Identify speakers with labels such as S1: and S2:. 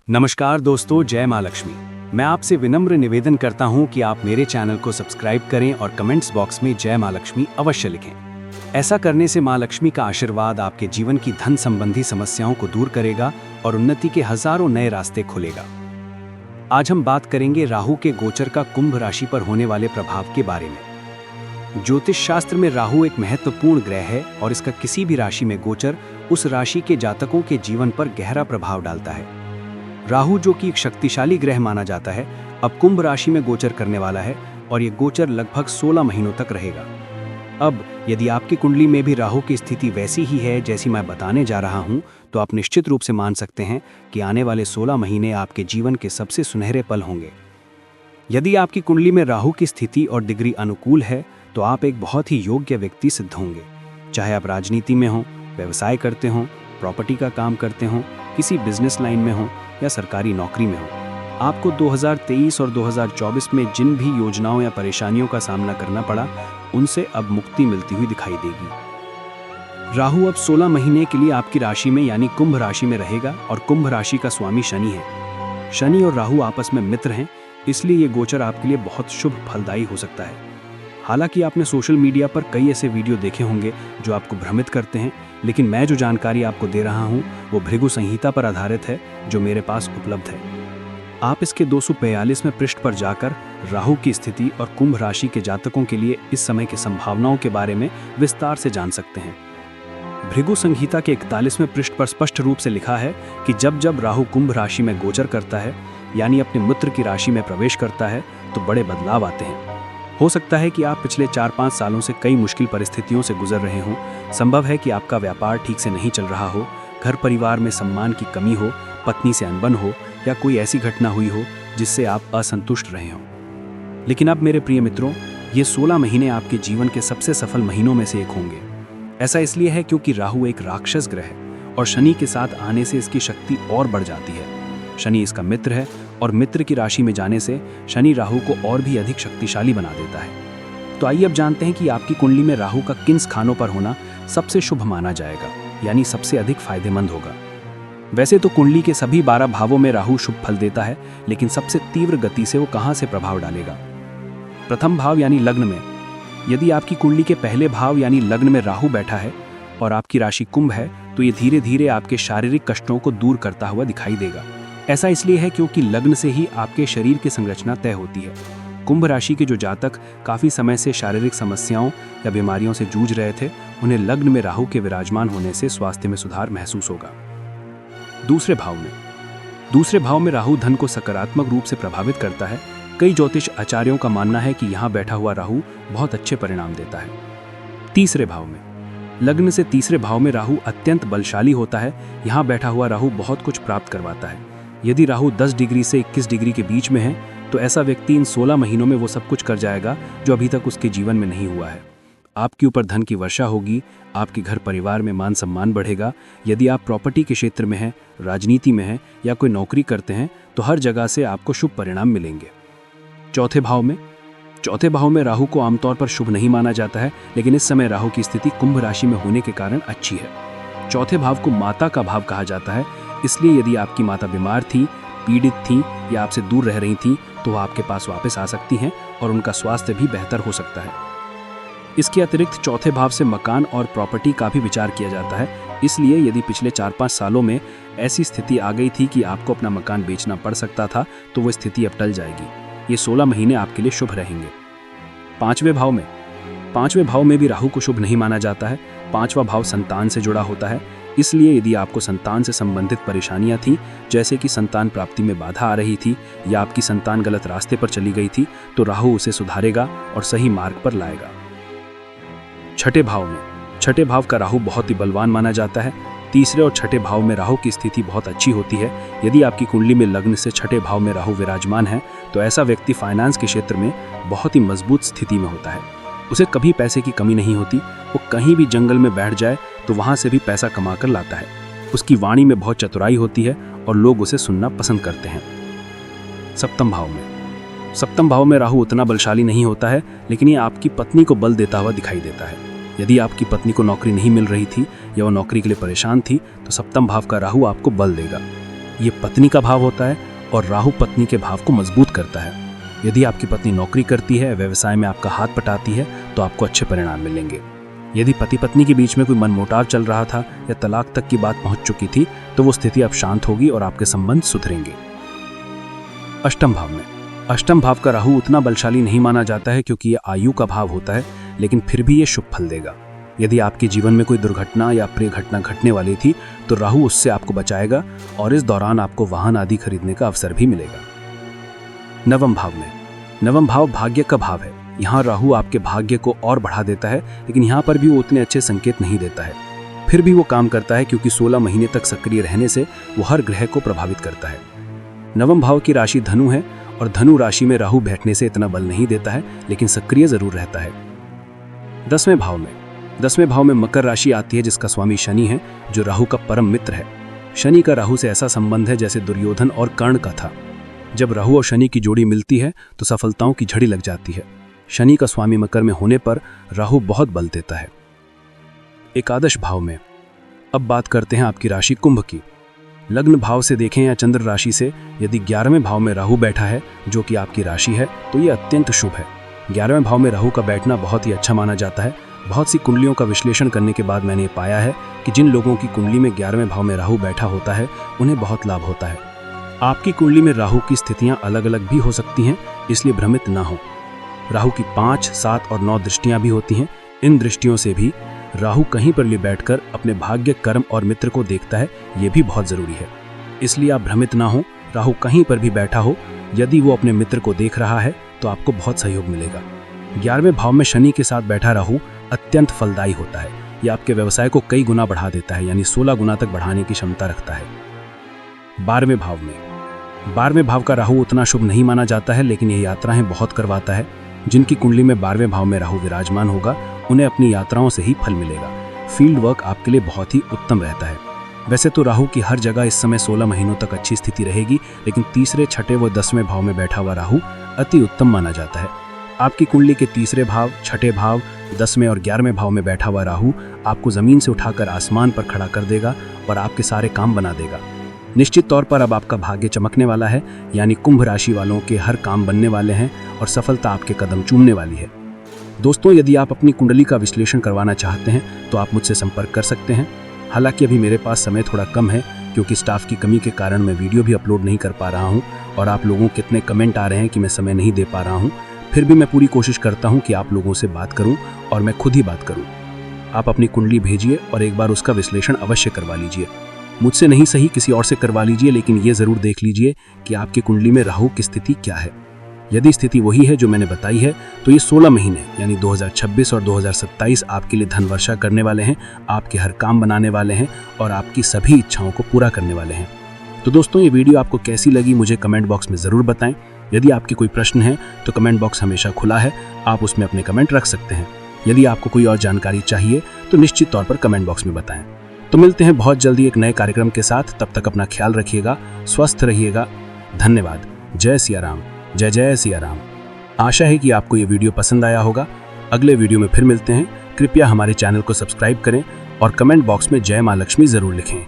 S1: नमस्कार दोस्तों, जय माँ लक्ष्मी। मैं आपसे विनम्र निवेदन करता हूँ कि आप मेरे चैनल को सब्सक्राइब करें और कमेंट्स बॉक्स में जय माँ लक्ष्मी अवश्य लिखें। ऐसा करने से माँ लक्ष्मी का आशीर्वाद आपके जीवन की धन संबंधी समस्याओं को दूर करेगा और उन्नति के हजारों नए रास्ते खोलेगा। आज हम बात करेंगे राहु के गोचर का कुंभ राशि पर होने वाले प्रभाव के बारे में। ज्योतिष शास्त्र में राहु एक महत्वपूर्ण ग्रह है और इसका किसी भी राशि में गोचर उस राशि के जातकों के जीवन पर गहरा प्रभाव डालता है। राहु, जो कि एक शक्तिशाली ग्रह माना जाता है, अब कुंभ राशि में गोचर करने वाला है और ये गोचर लगभग 16 महीनों तक रहेगा। अब यदि आपकी कुंडली में भी राहु की स्थिति वैसी ही है जैसी मैं बताने जा रहा हूं, तो आप निश्चित रूप से मान सकते हैं कि आने वाले 16 महीने आपके जीवन के सबसे सुनहरे पल होंगे। यदि आपकी कुंडली में राहु की स्थिति और डिग्री अनुकूल है तो आप एक बहुत ही योग्य व्यक्ति सिद्ध होंगे। चाहे आप राजनीति में हों, व्यवसाय करते हों, प्रॉपर्टी का काम करते हों, किसी बिजनेस लाइन में हों या सरकारी नौकरी में हो, आपको 2023 और 2024 में जिन भी योजनाओं या परेशानियों का सामना करना पड़ा, उनसे अब मुक्ति मिलती हुई दिखाई देगी। राहु अब 16 महीने के लिए आपकी राशि में यानी कुंभ राशि में रहेगा और कुंभ राशि का स्वामी शनि है। शनि और राहु आपस में मित्र हैं, इसलिए ये गोचर आपके लिए बहुत शुभ फलदायी हो सकता है। हालांकि आपने सोशल मीडिया पर कई ऐसे वीडियो देखे होंगे जो आपको भ्रमित करते हैं, लेकिन मैं जो जानकारी आपको दे रहा हूं वो भृगु संहिता पर आधारित है, जो मेरे पास उपलब्ध है। आप इसके 242वें पृष्ठ पर जाकर राहु की स्थिति और कुंभ राशि के जातकों के लिए इस समय की संभावनाओं के बारे में विस्तार से जान सकते हैं। भृगु संहिता के 41वें पृष्ठ पर स्पष्ट रूप से लिखा है कि जब जब राहु कुंभ राशि में गोचर करता है, यानी अपने मित्र की राशि में प्रवेश करता है, तो बड़े बदलाव आते हैं। हो सकता है कि आप पिछले 4-5 सालों से कई मुश्किल परिस्थितियों से गुजर रहे हों। संभव है कि आपका व्यापार ठीक से नहीं चल रहा हो, घर परिवार में सम्मान की कमी हो, पत्नी से अनबन हो या कोई ऐसी घटना हुई हो जिससे आप असंतुष्ट रहे हों। लेकिन अब मेरे प्रिय मित्रों, ये 16 महीने आपके जीवन के सबसे सफल महीनों में से एक होंगे। ऐसा इसलिए है क्योंकि राहु एक राक्षस ग्रह है और शनि के साथ आने से इसकी शक्ति और बढ़ जाती है। शनि इसका मित्र है और मित्र की राशि में जाने से शनि राहु को और भी अधिक शक्तिशाली बना देता है। तो आइए अब जानते हैं कि आपकी कुंडली में राहु का किन स्थानों पर होना सबसे शुभ माना जाएगा, यानी सबसे अधिक फायदेमंद होगा। वैसे तो कुंडली के सभी 12 भावों में राहु शुभ फल देता है, लेकिन सबसे तीव्र गति से वो कहां से प्रभाव डालेगा? प्रथम भाव यानी लग्न में। यदि आपकी कुंडली के पहले भाव यानी लग्न में राहु बैठा है और आपकी राशि कुंभ है, तो ये धीरे धीरे आपके शारीरिक कष्टों को दूर करता हुआ दिखाई देगा। ऐसा इसलिए है क्योंकि लग्न से ही आपके शरीर की संरचना तय होती है। कुंभ राशि के जो जातक काफी समय से शारीरिक समस्याओं या बीमारियों से जूझ रहे थे, उन्हें लग्न में राहु के विराजमान होने से स्वास्थ्य में सुधार महसूस होगा। दूसरे भाव में राहु धन को सकारात्मक रूप से प्रभावित करता है। कई ज्योतिष आचार्यों का मानना है कि यहाँ बैठा हुआ राहु बहुत अच्छे परिणाम देता है। तीसरे भाव में लग्न से तीसरे भाव में राहु अत्यंत बलशाली होता है। यहाँ बैठा हुआ राहु बहुत कुछ प्राप्त करवाता है। यदि राहु 10 डिग्री से 21 डिग्री के बीच में है, तो ऐसा व्यक्ति इन 16 महीनों में वो सब कुछ कर जाएगा जो अभी तक उसके जीवन में नहीं हुआ है। आपके ऊपर धन की वर्षा होगी, आपके घर परिवार में मान सम्मान बढ़ेगा। यदि आप प्रॉपर्टी के क्षेत्र में हैं, राजनीति में हैं या कोई नौकरी करते हैं, तो हर जगह से आपको शुभ परिणाम मिलेंगे। चौथे भाव में राहु को आमतौर पर शुभ नहीं माना जाता है, लेकिन इस समय राहु की स्थिति कुंभ राशि में होने के कारण अच्छी है। चौथे भाव को माता का भाव कहा जाता है, इसलिए यदि आपकी माता बीमार थी, पीड़ित थी या आपसे दूर रह रही थी, तो वह आपके पास वापस आ सकती हैं और उनका स्वास्थ्य भी बेहतर हो सकता है। इसके अतिरिक्त चौथे भाव से मकान और प्रॉपर्टी का भी विचार किया जाता है, इसलिए यदि पिछले 4-5 सालों में ऐसी स्थिति आ गई थी कि आपको अपना मकान बेचना पड़ सकता था, तो वो स्थिति अब टल जाएगी। ये 16 महीने आपके लिए शुभ रहेंगे। पांचवें भाव में भी राहु को शुभ नहीं माना जाता है। पांचवा भाव संतान से जुड़ा होता है, इसलिए यदि आपको संतान से संबंधित परेशानियां थी, जैसे कि संतान प्राप्ति में बाधा आ रही थी या आपकी संतान गलत रास्ते पर चली गई थी, तो राहु उसे सुधारेगा और सही मार्ग पर लाएगा। छठे भाव का राहु बहुत ही बलवान माना जाता है। तीसरे और छठे भाव में राहु की स्थिति बहुत अच्छी होती है। यदि आपकी कुंडली में लग्न से छठे भाव में राहु विराजमान है, तो ऐसा व्यक्ति फाइनेंस के क्षेत्र में बहुत ही मजबूत स्थिति में होता है। उसे कभी पैसे की कमी नहीं होती। वो कहीं भी जंगल में बैठ जाए तो वहां से भी पैसा कमा कर लाता है। उसकी वाणी में बहुत चतुराई होती है और लोग उसे सुनना पसंद करते हैं। सप्तम भाव में राहु उतना बलशाली नहीं होता है, लेकिन ये आपकी पत्नी को बल देता हुआ दिखाई देता है। यदि आपकी पत्नी को नौकरी नहीं मिल रही थी या वो नौकरी के लिए परेशान थी, तो सप्तम भाव का राहु आपको बल देगा।
S2: ये पत्नी का भाव होता है और राहु पत्नी के भाव को मजबूत करता है। यदि आपकी पत्नी नौकरी करती है, व्यवसाय में आपका हाथ बटाती है, तो आपको अच्छे परिणाम मिलेंगे। यदि पति पत्नी के बीच में कोई मनमुटाव चल रहा था या तलाक तक की बात पहुंच चुकी थी, तो वो स्थिति अब शांत होगी और आपके संबंध सुधरेंगे। अष्टम भाव में, अष्टम भाव का राहु उतना बलशाली नहीं माना जाता है क्योंकि यह आयु का भाव होता है, लेकिन फिर भी ये शुभ फल देगा। यदि आपके जीवन में कोई दुर्घटना या प्रिय घटना घटने वाली थी, तो राहु उससे आपको बचाएगा और इस दौरान आपको वाहन आदि खरीदने का अवसर भी मिलेगा। नवम भाव में, नवम भाव भाग्य का भाव है। यहाँ राहु आपके भाग्य को और बढ़ा देता है, लेकिन यहाँ पर भी वो उतने अच्छे संकेत नहीं देता है। फिर भी वो काम करता है क्योंकि 16 महीने तक सक्रिय रहने से वो हर ग्रह को प्रभावित करता है। नवम भाव की राशि धनु है और धनु राशि में राहु बैठने से इतना बल नहीं देता है, लेकिन सक्रिय जरूर रहता है। 10वें भाव में, 10वें भाव में मकर राशि आती है जिसका स्वामी शनि है, जो राहु का परम मित्र है। शनि का राहु से ऐसा संबंध है जैसे दुर्योधन और कर्ण का था। जब राहु और शनि की जोड़ी मिलती है तो सफलताओं की झड़ी लग जाती है। शनि का स्वामी मकर में होने पर राहु बहुत बल देता है। एकादश भाव में, अब बात करते हैं आपकी राशि कुंभ की। लग्न भाव से देखें या चंद्र राशि से, यदि 11वें भाव में राहु बैठा है जो कि आपकी राशि है, तो ये अत्यंत शुभ है। 11वें भाव में राहु का बैठना बहुत ही अच्छा माना जाता है। बहुत सी कुंडलियों का विश्लेषण करने के बाद मैंने पाया है कि जिन लोगों की कुंडली में 11वें भाव में राहु बैठा होता है, उन्हें बहुत लाभ होता है। आपकी कुंडली में राहु की स्थितियां अलग अलग भी हो सकती हैं, इसलिए भ्रमित ना हो। राहु की 5, 7 और 9 दृष्टियां भी होती हैं। इन दृष्टियों से भी राहु कहीं पर भी बैठकर अपने भाग्य, कर्म और मित्र को देखता है, ये भी बहुत जरूरी है। इसलिए आप भ्रमित ना हो। राहु कहीं पर भी बैठा हो, यदि वो अपने मित्र को देख रहा है तो आपको बहुत सहयोग मिलेगा। 11वें भाव में शनि के साथ बैठा राहु अत्यंत फलदायी होता है। यह आपके व्यवसाय को कई गुना बढ़ा देता है, यानी 16 गुना तक बढ़ाने की क्षमता रखता है। 12वें भाव में, 12वें भाव का राहु उतना शुभ नहीं माना जाता है, लेकिन यह यात्राएं बहुत करवाता है। जिनकी कुंडली में 12वें भाव में राहु विराजमान होगा, उन्हें अपनी यात्राओं से ही फल मिलेगा। फील्ड वर्क आपके लिए बहुत ही उत्तम रहता है। वैसे तो राहु की हर जगह इस समय 16 महीनों तक अच्छी स्थिति रहेगी, लेकिन तीसरे, छठे व 10वें भाव में बैठा हुआ राहु अति उत्तम माना जाता है। आपकी कुंडली के तीसरे भाव, छठे भाव, 10वें और 11वें भाव में बैठा हुआ राहु आपको जमीन से उठाकर आसमान पर खड़ा कर देगा और आपके सारे काम बना देगा। निश्चित तौर पर अब आपका भाग्य चमकने वाला है, यानी कुंभ राशि वालों के हर काम बनने वाले हैं और सफलता आपके कदम चूमने वाली है। दोस्तों, यदि आप अपनी कुंडली का विश्लेषण करवाना चाहते हैं तो आप मुझसे संपर्क कर सकते हैं। हालांकि अभी मेरे पास समय थोड़ा कम है, क्योंकि स्टाफ की कमी के कारण मैं वीडियो भी अपलोड नहीं कर पा रहा हूं और आप लोगों के इतने कमेंट आ रहे हैं कि मैं समय नहीं दे पा रहा हूं। फिर भी मैं पूरी कोशिश करता हूं कि आप लोगों से बात करूं और मैं खुद ही बात करूं। आप अपनी कुंडली भेजिए और एक बार उसका विश्लेषण अवश्य करवा लीजिए। मुझसे नहीं सही किसी और से करवा लीजिए, लेकिन ये जरूर देख लीजिए कि आपकी कुंडली में राहु की स्थिति क्या है। यदि स्थिति वही है जो मैंने बताई है, तो ये 16 महीने यानी 2026 और 2027 आपके लिए धन वर्षा करने वाले हैं, आपके हर काम बनाने वाले हैं और आपकी सभी इच्छाओं को पूरा करने वाले हैं। तो दोस्तों, ये वीडियो आपको कैसी लगी मुझे कमेंट बॉक्स में ज़रूर बताएं। यदि आपके कोई प्रश्न है तो कमेंट बॉक्स हमेशा खुला है, आप उसमें अपने कमेंट रख सकते हैं। यदि आपको कोई और जानकारी चाहिए तो निश्चित तौर पर कमेंट बॉक्स में बताएं। तो मिलते हैं बहुत जल्दी एक नए कार्यक्रम के साथ। तब तक अपना ख्याल रखिएगा, स्वस्थ रहिएगा। धन्यवाद। जय सिया राम, जय जय सिया राम। आशा है कि आपको ये वीडियो पसंद आया होगा। अगले वीडियो में फिर मिलते हैं। कृपया हमारे चैनल को सब्सक्राइब करें और कमेंट बॉक्स में जय मां लक्ष्मी जरूर लिखें।